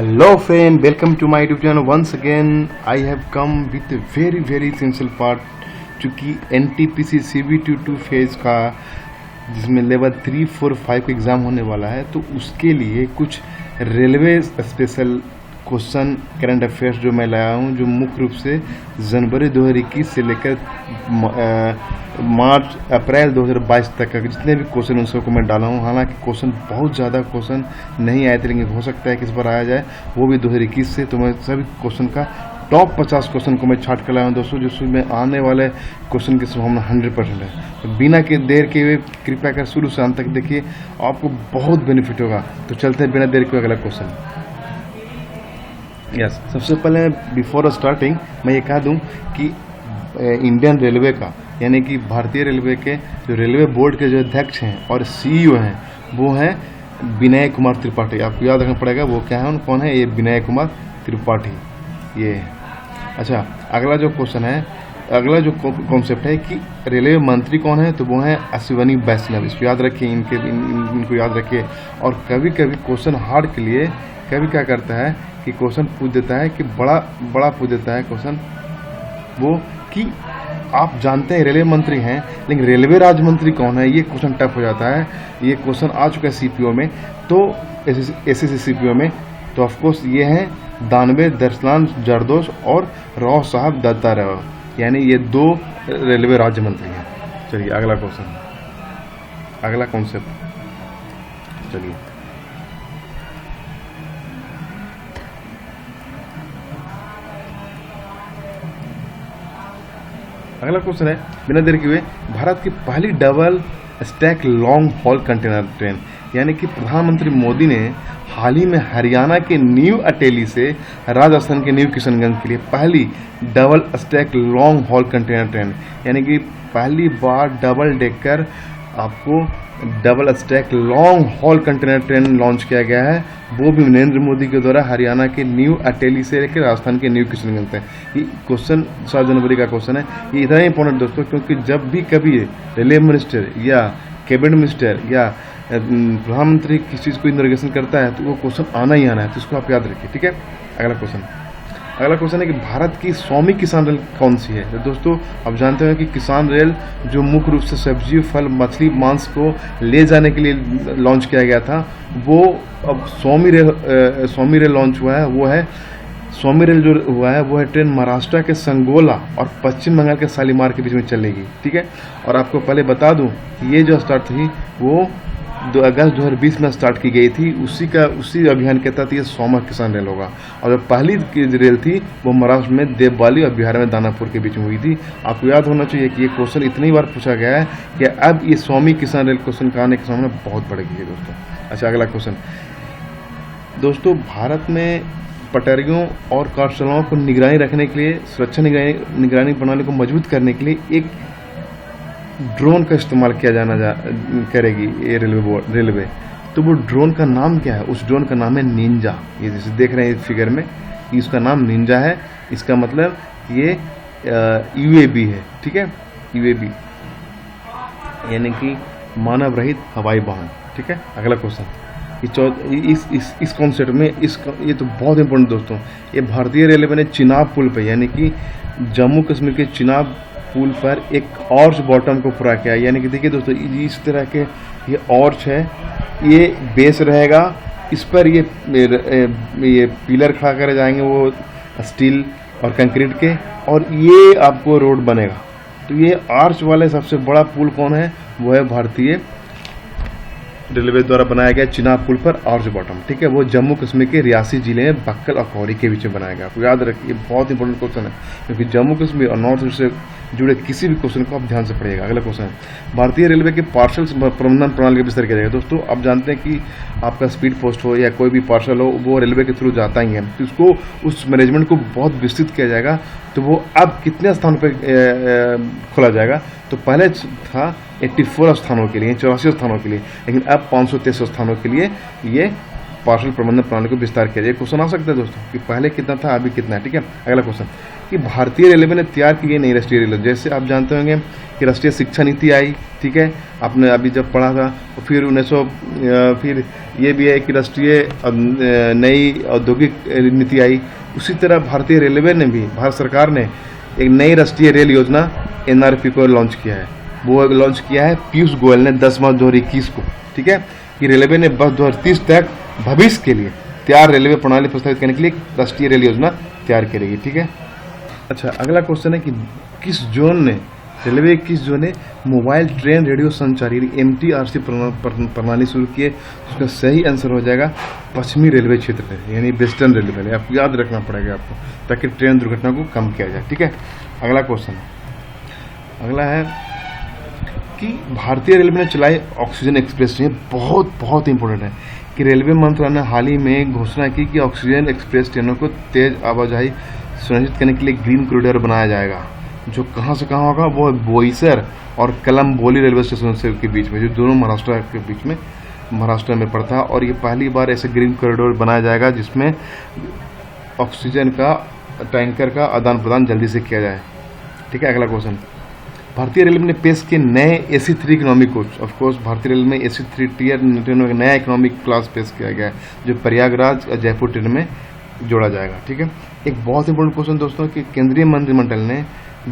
Hello friend, welcome to my YouTube channel. Once again, I have come with a very essential part चूँकि NTPC CBT2 phase का जिसमें level 3, 4, 5 का exam होने वाला है, तो उसके लिए कुछ railway special question current affairs जो मैं लाया हूँ, जो मुख्य रूप से जनवरी 2021 से लेकर अप्रैल 2022 तक का जितने भी क्वेश्चन उन सबको मैं डाला हूँ। हालांकि क्वेश्चन बहुत ज़्यादा क्वेश्चन नहीं आए थे, लेकिन हो सकता है कि इस बार आया जाए, वो भी 2021 से। तो मैं सभी क्वेश्चन का टॉप 50 क्वेश्चन को मैं छाट कर लाया हूँ दोस्तों, जिसमें आने वाले क्वेश्चन की संभावना 100% है। तो बिना के देर के हुए कृपया कर शुरू से अंत तक देखिए, आपको बहुत बेनिफिट होगा। तो चलते हैं बिना देर के अगला क्वेश्चन। यस, सबसे पहले बिफोर स्टार्टिंग मैं ये कह दूं कि इंडियन रेलवे का यानी कि भारतीय रेलवे के जो रेलवे बोर्ड के जो अध्यक्ष हैं और सीईओ हैं, वो हैं विनय कुमार त्रिपाठी। आपको याद रखना पड़ेगा वो क्या है, कौन है ये विनय कुमार त्रिपाठी, ये। अच्छा, अगला जो क्वेश्चन है, अगला जो कॉन्सेप्ट है कि रेलवे मंत्री कौन है, तो वो हैं अश्विनी वैष्णव। इसको याद रखिए, इनको याद रखिए। और कभी कभी क्वेश्चन हार्ड के लिए कभी क्या करता है कि क्वेश्चन पूछ देता है कि बड़ा पूछ देता है क्वेश्चन, वो कि आप जानते हैं रेलवे मंत्री हैं, लेकिन रेलवे राज्य मंत्री कौन है, ये क्वेश्चन टफ हो जाता है। ये क्वेश्चन आ चुका है सीपीओ में, तो एसएससी सीपीओ में। तो ऑफकोर्स ये हैं दानवे दर्शलान जरदोश और राव साहब दत्ताराव, यानी ये 2 रेलवे राज्य मंत्री हैं। चलिए अगला क्वेश्चन, अगला कॉन्सेप्ट। चलिए अगला क्वेश्चन है, बिना देर के हुए, भारत की पहली double stack long haul container train, यानी कि प्रधानमंत्री मोदी ने हाल ही में हरियाणा के न्यू अटेली से राजस्थान के न्यू किशनगंज के लिए पहली double stack long haul container train, यानी कि पहली बार डबल डेकर आपको double stack long haul container train launch किया गया है, वो भी नरेंद्र मोदी के द्वारा हरियाणा के न्यू अटेली से लेकर राजस्थान के न्यू किशनगंज तक। ये क्वेश्चन 7 जनवरी का क्वेश्चन है। ये इतना इंपॉर्टेंट दोस्तों, क्योंकि जब भी कभी रेलवे मिनिस्टर या कैबिनेट मिनिस्टर या प्रधानमंत्री किसी चीज़ को इनोग्रेशन करता है, तो वो क्वेश्चन आना ही आना है, तो इसको आप याद रखिए, ठीक है। अगला क्वेश्चन है कि भारत की 100वीं किसान रेल कौन सी है। तो दोस्तों आप जानते हैं कि किसान रेल जो मुख्य रूप से सब्जी, फल, मछली, मांस को ले जाने के लिए लॉन्च किया गया था, वो अब 100वीं रेल लॉन्च हुआ है। वो है 100वीं रेल जो हुआ है, वो है ट्रेन महाराष्ट्र के संगोला और पश्चिम बंगाल के शालीमार के बीच में चलेगी, ठीक है। और आपको पहले बता दूं, ये जो स्टार्ट थी वो 2 अगस्त 2020 में स्टार्ट की गई थी। उसी अभियान के तहत ये 100वां किसान रेल होगा। और जो पहली रेल थी वो महाराष्ट्र में देवबाली और बिहार में दानापुर के बीच में हुई थी। आपको याद होना चाहिए कि ये क्वेश्चन इतनी बार पूछा गया है कि अब ये 100वीं किसान रेल क्वेश्चन का आने की संभावना बहुत बढ़ गई है दोस्तों। अच्छा, अगला क्वेश्चन दोस्तों, भारत में पटरियों और कार्यशालाओं को निगरानी रखने के लिए, सुरक्षा निगरानी प्रणाली को मजबूत करने के लिए एक ड्रोन का इस्तेमाल किया करेगी ये रेलवे। तो वो ड्रोन का नाम क्या है? उस ड्रोन का नाम है निंजा। ये जैसे देख रहे हैं इस फिगर में, इसका नाम निंजा है। इसका मतलब ये यूएवी है, ठीक है, यूएवी यानी कि मानव रहित हवाई वाहन, ठीक है। अगला क्वेश्चन, इस कॉन्सेप्ट में ये तो बहुत इंपॉर्टेंट दोस्तों, ये भारतीय रेलवे ने चिनाब पुल पे, यानी कि जम्मू कश्मीर के चिनाब पुल पर एक ऑर्च बॉटम को पूरा किया। यानी कि देखिए दोस्तों, इस तरह के ये ऑर्च है, ये बेस रहेगा, इस पर ये पिलर खड़ा करे जाएंगे वो स्टील और कंक्रीट के, और ये आपको रोड बनेगा। तो ये आर्च वाले सबसे बड़ा पुल कौन है? वो है भारतीय रेलवे द्वारा बनाया गया चिनाब पुल पर आर्च बॉटम, ठीक है। वो जम्मू कश्मीर के रियासी जिले में बक्कल और कौरी के बीच में बनाया गया। आपको याद रखिए, बहुत इंपॉर्टेंट क्वेश्चन है, क्योंकि जम्मू कश्मीर और नॉर्थ ईस्ट से जुड़े किसी भी क्वेश्चन को आप ध्यान से पढ़िएगा। अगला क्वेश्चन है, भारतीय रेलवे के पार्सल प्रबंधन प्रणाली का विस्तार किया जाएगा। दोस्तों आप जानते हैं कि आपका स्पीड पोस्ट हो या कोई भी पार्सल हो, वो रेलवे के थ्रू जाता ही है, तो उसको उस मैनेजमेंट को बहुत विस्तृत किया जाएगा। तो वो अब कितने स्थानों पर खोला जाएगा? तो पहले था 84 स्थानों के लिए, 84 स्थानों के लिए, लेकिन अब 533 स्थानों के लिए ये पार्सल प्रबंधन प्रणाली को विस्तार किया जाए। क्वेश्चन आ सकता है दोस्तों कि पहले कितना था अभी कितना है, ठीक है। अगला क्वेश्चन कि भारतीय रेलवे ने तैयार की गई नई राष्ट्रीय रेलवे, जैसे आप जानते होंगे कि राष्ट्रीय शिक्षा नीति आई, ठीक है, आपने अभी जब पढ़ा था, तो फिर 1900 फिर ये भी है कि राष्ट्रीय नई औद्योगिक नीति आई। उसी तरह भारतीय रेलवे ने भी, भारत सरकार ने एक नई राष्ट्रीय रेल योजना NRP को लॉन्च किया है। वो लॉन्च किया है पीयूष गोयल ने 10 मार्च 2021 को, ठीक है, कि रेलवे ने वर्ष 2030 तक भविष्य के लिए तैयार रेलवे प्रणाली प्रस्तावित करने के लिए राष्ट्रीय रेल योजना तैयार करेगी, ठीक है। अच्छा, अगला क्वेश्चन है कि किस जोन ने, रेलवे किस जोन ने मोबाइल ट्रेन रेडियो संचारी MTRC प्रणाली शुरू की है? उसका सही आंसर हो जाएगा पश्चिमी रेलवे क्षेत्र में, यानी वेस्टर्न रेलवे में। आपको याद रखना पड़ेगा आपको, ताकि ट्रेन दुर्घटना को कम किया जाए, ठीक है। अगला क्वेश्चन, अगला है कि भारतीय रेलवे ने चलाई ऑक्सीजन एक्सप्रेस ट्रेन। बहुत इंपॉर्टेंट है कि रेलवे मंत्रालय ने हाल ही में घोषणा की कि ऑक्सीजन एक्सप्रेस ट्रेनों को तेज आवाजाही सुनिश्चित करने के लिए ग्रीन कॉरिडोर बनाया जाएगा, जो कहाँ से कहाँ होगा, वो बोईसर और कलम्बोली रेलवे स्टेशन से के बीच में, जो दोनों महाराष्ट्र के बीच में, महाराष्ट्र में पड़ता है। और ये पहली बार ऐसे ग्रीन कॉरिडोर बनाया जाएगा जिसमें ऑक्सीजन का टैंकर का आदान प्रदान जल्दी से किया जाए, ठीक है। अगला क्वेश्चन, भारतीय रेलवे ने पेश किए नए AC3 इकोनॉमिक कोच। ऑफकोर्स भारतीय रेलवे में AC3 टियर ट्रेनों का नया इकोनॉमिक क्लास पेश किया गया है, जो प्रयागराज और जयपुर ट्रेन में जोड़ा जाएगा, ठीक है। एक बहुत इंपॉर्टेंट क्वेश्चन दोस्तों कि केंद्रीय मंत्रिमंडल ने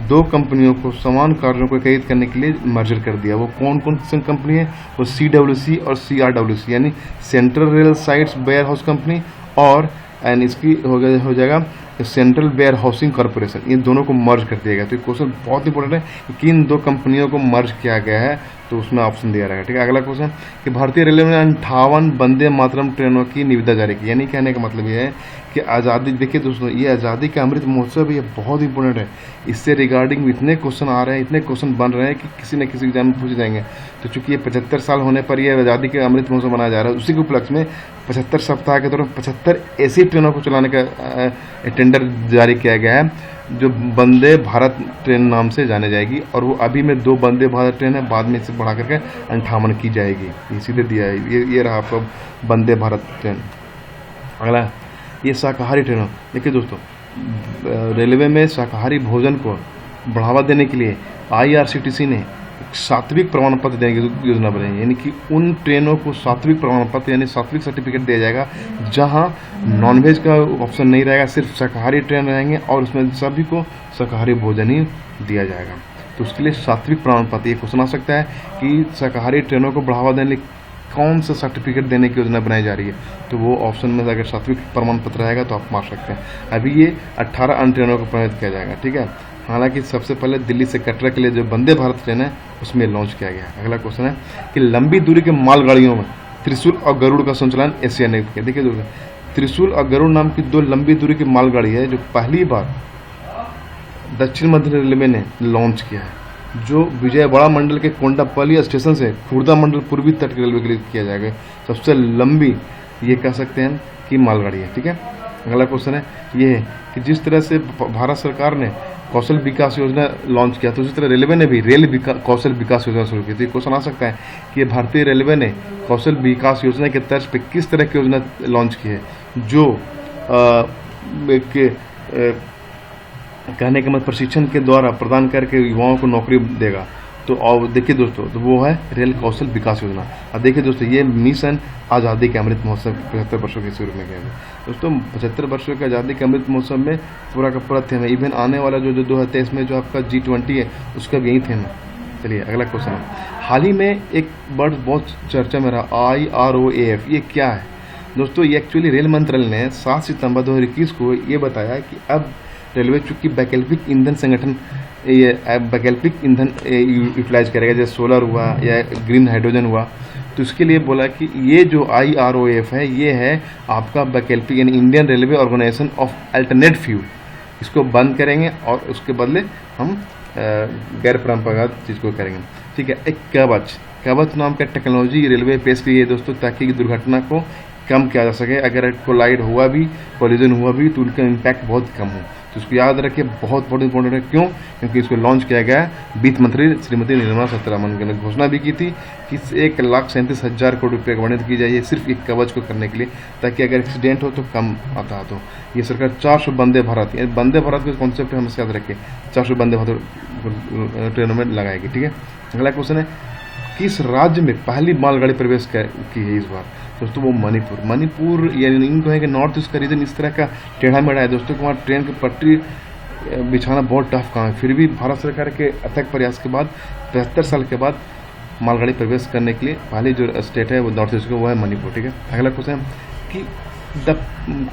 2 कंपनियों को समान कार्यों को खरीद करने के लिए मर्जर कर दिया। वो कौन कौन सी कंपनी है? वो CWC और CRWC, यानी central rail sites warehouse company और इसकी हो जाएगा सेंट्रल वेयर हाउसिंग कॉर्पोरेशन। इन दोनों को मर्ज कर दिया गया। तो ये क्वेश्चन बहुत इंपॉर्टेंट है कि किन 2 कंपनियों को मर्ज किया गया है, तो उसमें ऑप्शन दिया रहेगा, ठीक है। अगला क्वेश्चन कि भारतीय रेलवे ने 58 वंदे मातरम ट्रेनों की निविदा जारी की। यानी कहने का मतलब ये है कि आज़ादी, देखिए दोस्तों, ये आज़ादी का अमृत महोत्सव ये बहुत इंपॉर्टेंट है। इससे रिगार्डिंग इतने क्वेश्चन आ रहे हैं, इतने क्वेश्चन बन रहे हैं कि किसी न किसी एग्जाम में पूछे जाएंगे। तो चूंकि ये 75 साल होने पर यह आज़ादी के अमृत महोत्सव मनाया जा रहा है, उसी के उपलक्ष्य में 75 सप्ताह के दौरान 75 ऐसी ट्रेनों को चलाने का टेंडर जारी किया गया है, जो वंदे भारत ट्रेन नाम से जाने जाएगी। और वो अभी में 2 वंदे भारत ट्रेन है, बाद में इसे बढ़ा करके 58 की जाएगी। ये सीधे दिया है, ये रहा आपका वंदे भारत ट्रेन। अगला ये शाकाहारी ट्रेनों। देखिए दोस्तों, रेलवे में शाकाहारी भोजन को बढ़ावा देने के लिए IRCTC ने सात्विक प्रमाण पत्र देने की योजना बनाई। यानी कि उन ट्रेनों को सात्विक प्रमाण पत्र यानी सात्विक सर्टिफिकेट दिया जाएगा, जहां नॉनवेज का ऑप्शन नहीं रहेगा, सिर्फ शाकाहारी ट्रेन रहेंगे और उसमें सभी को शाकाहारी भोजन ही दिया जाएगा। तो उसके लिए सात्विक प्रमाण पत्र, ये क्वेश्चन आ सकता है कि शाकाहारी ट्रेनों को बढ़ावा देने कौन सा सर्टिफिकेट देने की योजना बनाई जा रही है। तो वो ऑप्शन में अगर सात्विक प्रमाण पत्र रहेगा तो आप मार सकते हैं। अभी ये 18 अन्य ट्रेनों को प्रभावित किया जाएगा, ठीक है। हालांकि सबसे पहले दिल्ली से कटरा के लिए जो वंदे भारत ट्रेन है उसमें लॉन्च किया गया है। अगला क्वेश्चन है कि लंबी दूरी के मालगाड़ियों में त्रिशूल और गरुड़ का संचालन एशिया ने किया। देखिए दोस्तों, त्रिशूल और गरुड़ नाम की 2 लंबी दूरी की मालगाड़ी है, जो पहली बार दक्षिण मध्य रेलवे ने लॉन्च किया है, जो विजयवाड़ा मंडल के कोंडापल्ली स्टेशन से खुर्दा मंडल पूर्वी तट रेलवे के लिए किया जाएगा। सबसे लंबी ये कह सकते हैं कि मालगाड़ी है, ठीक है। अगला क्वेश्चन है ये है कि जिस तरह से भारत सरकार ने कौशल विकास योजना लॉन्च किया, तो उसी तरह रेलवे ने भी कौशल विकास योजना शुरू की थी। क्वेश्चन आ सकता है कि भारतीय रेलवे ने कौशल विकास योजना के तर्ज पे किस तरह की योजना लॉन्च की है, जो कहने के मतलब प्रशिक्षण के द्वारा प्रदान करके युवाओं को नौकरी देगा। तो और देखिए दोस्तों, तो वो है रेल कौशल विकास योजना। अब देखिए दोस्तों, ये मिशन आज़ादी के अमृत महोत्सव 75 वर्षों के शुरू में गया है। दोस्तों 75 वर्षों के आज़ादी के अमृत महोत्सव में पूरा का पूरा थीम है। इवन आने वाला जो 2023 में जो आपका G20 है, उसका भी यही थीम है। चलिए अगला क्वेश्चन है, हाल ही में एक वर्ड बहुत चर्चा में रहा, IROAF। ये क्या है दोस्तों? ये एक्चुअली रेल मंत्रालय ने 7 सितंबर 2021 को ये बताया कि अब रेलवे चूंकि वैकल्पिक ईंधन संगठन ये वैकल्पिक ईंधन यूटिलाइज करेगा, जैसे सोलर हुआ या ग्रीन हाइड्रोजन हुआ, तो इसके लिए बोला कि ये जो IROAF है, ये है आपका वैकल्पिक यानी Indian railway organisation of alternate fuel. इसको बंद करेंगे और उसके बदले हम गैर परंपरागत चीज़ को करेंगे, ठीक है। एक कवच नाम का टेक्नोलॉजी रेलवे पेश की है दोस्तों, ताकि दुर्घटना को कम किया जा सके। अगर कोलाइड हुआ भी, कोलिजन हुआ भी, तो उनका इम्पैक्ट बहुत कम हो। तो इसको याद रखिए, बहुत इंपॉर्टेंट है। क्यों? क्योंकि इसको लॉन्च किया गया है वित्त मंत्री श्रीमती निर्मला सीतारमण ने घोषणा भी की थी कि 1,37,000 करोड़ रुपये का वर्णित की जाए सिर्फ एक कवच को करने के लिए, ताकि अगर एक्सीडेंट हो तो कम आता। तो ये सरकार 400 वंदे भारत, वंदे भारत का कॉन्सेप्ट है, हम इसका याद रखें, 400 वंदे भारत ट्रेनों में लगाएगी। ठीक है, अगला क्वेश्चन है, किस राज्य में पहली मालगाड़ी प्रवेश की है इस बार? दोस्तों वो मणिपुर यानी इनको है कि नॉर्थ ईस्ट का रीजन इस तरह का टेढ़ा मेढ़ा है दोस्तों, वहाँ ट्रेन की पटरी बिछाना बहुत टफ काम है। फिर भी भारत सरकार के अथक प्रयास के बाद 73 साल के बाद मालगाड़ी प्रवेश करने के लिए पहली जो स्टेट है वो नॉर्थ ईस्ट का, वो है मणिपुर। ठीक है, अगला क्वेश्चन है कि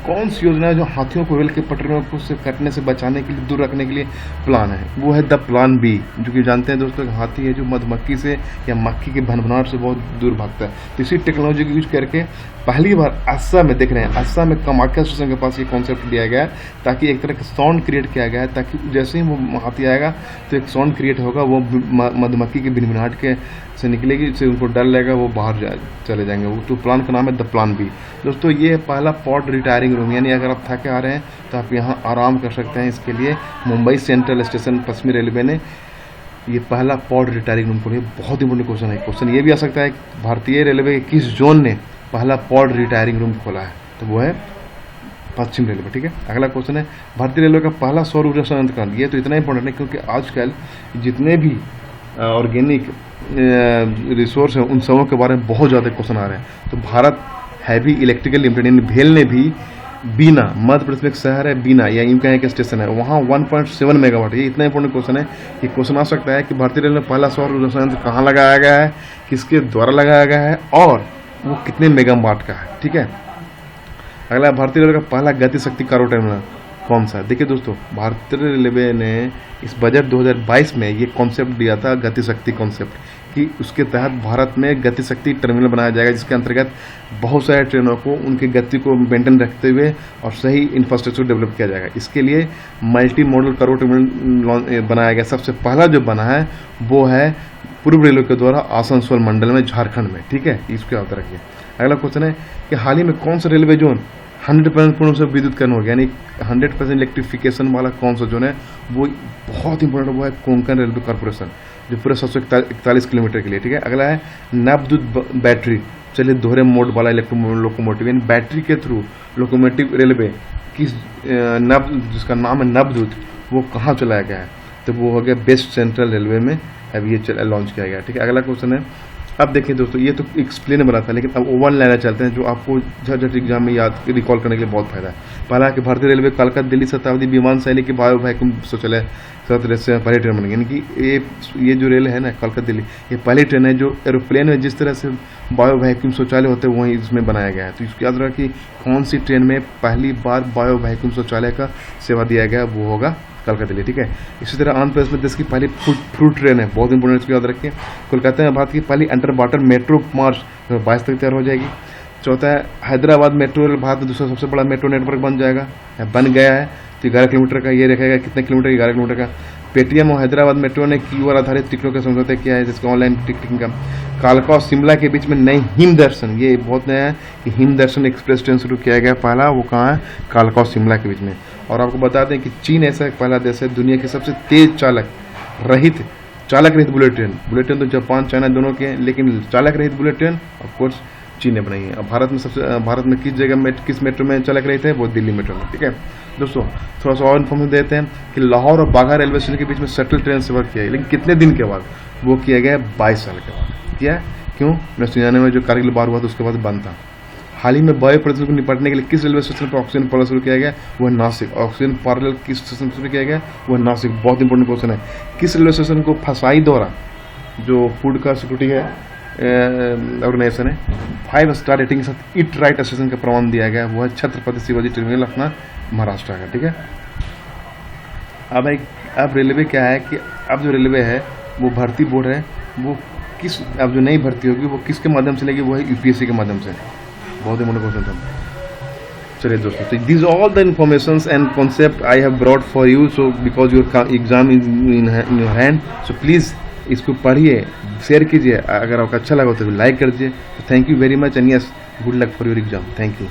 कौन सी योजना है जो हाथियों को रेल के पटरियों को से कटने से बचाने के लिए, दूर रखने के लिए प्लान है? वो है द प्लान बी, जो कि जानते हैं दोस्तों हाथी है जो मधुमक्खी से या मक्खी के भनभनाहट से बहुत दूर भागता है। तो इसी टेक्नोलॉजी को यूज करके पहली बार असम में देख रहे हैं, असम में कामाख्या स्टेशन के पास ये कॉन्सेप्ट दिया गया है, ताकि एक तरह का साउंड क्रिएट किया गया है, ताकि जैसे ही वो हाथी आएगा तो एक साउंड क्रिएट होगा, वो मधुमक्खी की भिनभिनाहट के से निकलेगी, जिससे उनको डर लगेगा, वो बाहर चले जाएंगे। वो तो प्लान का नाम है द प्लान बी। दोस्तों ये है पहला पॉड रिटायरिंग रूम, यानी अगर आप थके आ रहे हैं तो आप यहाँ आराम कर सकते हैं। इसके लिए मुंबई सेंट्रल स्टेशन पश्चिमी रेलवे ने ये पहला पॉड रिटायरिंग रूम खोली। बहुत इंपॉर्टेंट क्वेश्चन है। क्वेश्चन ये भी आ सकता है भारतीय रेलवे के किस जोन ने पहला पॉड रिटायरिंग रूम खोला है? तो वो है पश्चिम रेलवे। ठीक है, अगला क्वेश्चन है, भारतीय रेलवे का पहला सौर ऊर्जा संयंत्र कहाँ? ये तो इतना इंपॉर्टेंट है क्योंकि आजकल जितने भी ऑर्गेनिक रिसोर्स हैं उन सबों के बारे में बहुत ज़्यादा क्वेश्चन आ रहे हैं। तो भारत हैवी इलेक्ट्रिकल लिमिटेड यानी भेल ने भी बीना, मध्य प्रदेश में एक शहर है बीना या इनका एक स्टेशन है, वहाँ 1.7 मेगावाट। ये इतना इंपॉर्टेंट क्वेश्चन है कि क्वेश्चन आ सकता है कि भारतीय रेलवे में पहला सौर ऊर्जा संयंत्र कहाँ लगाया गया है, किसके द्वारा लगाया गया है और वो कितने मेगावाट का है। ठीक है, अगला, भारतीय रेलवे का पहला गति शक्ति कार्गो टर्मिनल कौन सा? देखिए दोस्तों, भारतीय रेलवे ने इस बजट 2022 में ये कॉन्सेप्ट दिया था, गति शक्ति कॉन्सेप्ट, कि उसके तहत भारत में गति शक्ति टर्मिनल बनाया जाएगा, जिसके अंतर्गत बहुत सारे ट्रेनों को उनकी गति को मेंटेन रखते हुए और सही इंफ्रास्ट्रक्चर डेवलप किया जाएगा। इसके लिए मल्टी मॉडल कार्गो टर्मिनल बनाया गया। सबसे पहला जो बना है वो है पूर्व रेलवे के द्वारा आसनसोल मंडल में, झारखंड में। ठीक है, इसको याद रखिए। अगला क्वेश्चन है कि हाल ही में कौन सा रेलवे जोन 100% पूर्ण से विद्युतीकरण हो गया, यानी 100% इलेक्ट्रिफिकेशन वाला कौन सा जोन है? वो बहुत इंपॉर्टेंट, वो है कोंकण रेलवे कॉर्पोरेशन, जो पूरे 741 किलोमीटर के लिए। ठीक है, अगला है नवदूत बैटरी, चलिए दोहरे मोड वाला लोकोमोटिव, यानी बैटरी के थ्रू लोकोमोटिव रेलवे किस जिसका नाम है नवदूत, वो कहाँ चलाया गया है? तो वो हो गया वेस्ट सेंट्रल रेलवे में, अब ये लॉन्च किया गया। ठीक है, अगला क्वेश्चन है, अब देखिए दोस्तों, ये तो एक्सप्लेन बना था, लेकिन अब वन लाइनर चलते हैं जो आपको झट एग्जाम में याद रिकॉल करने के लिए बहुत फायदा है। पहला कि भारतीय रेलवे कलकत्ता दिल्ली शताब्दी विमान शैली के वायु वैक्यूम शौचालय से पहली ट्रेन बनेगी, यानी कि ये जो रेल है ना कलकत्ता दिल्ली, ये पहली ट्रेन है जो एरोप्लेन में जिस तरह से वायु वैक्यूम शौचालय होते हैं वहीं इसमें बनाया गया है। तो इसको याद रखा कि कौन सी ट्रेन में पहली बार वायु वैक्यूम शौचालय का सेवा दिया गया, वो होगा कलकत्ता दिल्ली। ठीक है, इसी तरह आंध्र प्रदेश में देश की पहली फ्रूट ट्रेन है, बहुत इंपॉर्टेंट, इसको याद रखिए। कोलकाता में भारत की पहली अंडर वाटर मेट्रो मार्च 22 तक तैयार हो जाएगी। चौथा है हैदराबाद मेट्रो रेल भारत का दूसरा सबसे बड़ा मेट्रो नेटवर्क बन जाएगा, बन गया है। तो 11 किलोमीटर का ये रखेगा, कितने किलोमीटर? 11 किलोमीटर का। पेटीएम और हैदराबाद मेट्रो ने QR आधारित टिकटों का समझौता किया है, जिसका ऑनलाइन टिकटिंग का। कालका और शिमला के बीच में नई हिम दर्शन, ये बहुत नया है कि हिम दर्शन एक्सप्रेस ट्रेन शुरू किया गया पहला, वो कहाँ है? कालका और शिमला के बीच में। और आपको बता दें कि चीन ऐसा पहला देश है दुनिया के सबसे तेज चालक रहित बुलेट ट्रेन तो जापान चाइना दोनों के हैं, लेकिन चालक रहित बुलेट ट्रेन ऑफकोर्स चीन ने बनाई है। अब भारत में किस जगह में किस मेट्रो में चालक रहित है? वो दिल्ली मेट्रो में। ठीक है दोस्तों, थोड़ा सा और इन्फॉर्मेशन देते हैं कि लाहौर और बाघा रेलवे स्टेशन के बीच में शटल ट्रेन सेवा किया है, लेकिन कितने दिन के बाद? वो किया गया 22 साल के बाद। किया क्यों? 1999 में जो कारगिल वार हुआ था उसके बाद बंद था। हाल ही में वायु प्रदूषण को निपटने के लिए किस रेलवे स्टेशन पर ऑक्सीजन पार्लर शुरू किया गया? वह नासिक। ऑक्सीजन पार्लर किस स्टेशन पर शुरू किया गया? वह नासिक। बहुत इंपॉर्टेंट क्वेश्चन है। किस रेलवे स्टेशन को फसाई द्वारा, जो फूड का सिक्योरिटी है ऑर्गेनाइजेशन है, 5 स्टार रेटिंग के साथ ईट राइट स्टेशन का प्रमाण दिया गया? वो है छत्रपति शिवाजी टर्मिनल अपना महाराष्ट्र का। ठीक है, अब रेलवे क्या है कि अब जो रेलवे है वो भर्ती बोर्ड है, वो किस, अब जो नई भर्ती होगी वो किसके माध्यम से लेगी? वो है UPSC के माध्यम से। बहुत ही क्वेश्चन था। चलिए दोस्तों, तो this all the informations and concept I have brought for you, so because your exam is in your hand, so please इसको पढ़िए, शेयर कीजिए, अगर आपको अच्छा लगा तो लाइक कर दीजिए। तो thank you very much and yes, good luck for your exam. Thank you.